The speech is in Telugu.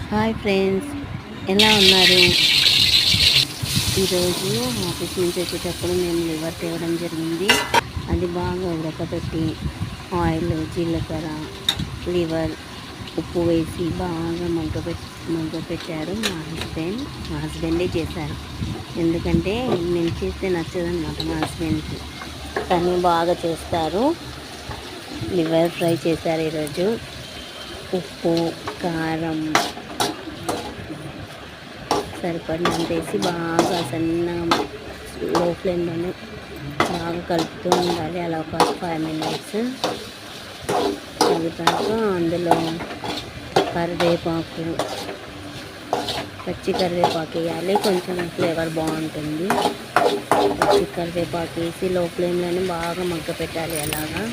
హాయ్ ఫ్రెండ్స్, ఎలా ఉన్నారు? ఈరోజు ఆఫీస్ నుంచి వచ్చేటప్పుడు మేము లివర్ తేవడం జరిగింది. అది బాగా ఉడకబెట్టి ఆయిల్, జీలకర్ర, లివర్, ఉప్పు వేసి బాగా మగ్గపెట్టారు మా హస్బెండే చేశారు. ఎందుకంటే నేను చేస్తే నచ్చదన్నమాట మా హస్బెండ్కి, కానీ బాగా చేస్తారు. లివర్ ఫ్రై చేశారు ఈరోజు. ఉప్పు, కారం సరిపడినంత వేసి బాగా సన్నగా లో ఫ్లేమ్లోనే బాగా కలుపుతూ ఉండాలి. అలా ఒక 5 minutes కలిపాక అందులో కరివేపాకు, పచ్చి కరివేపాకు వేయాలి. కొంచెం ఫ్లేవర్ బాగుంటుంది. పచ్చి కరివేపాకు వేసి లో ఫ్లేమ్లోనే బాగా మగ్గ పెట్టాలి. అలాగా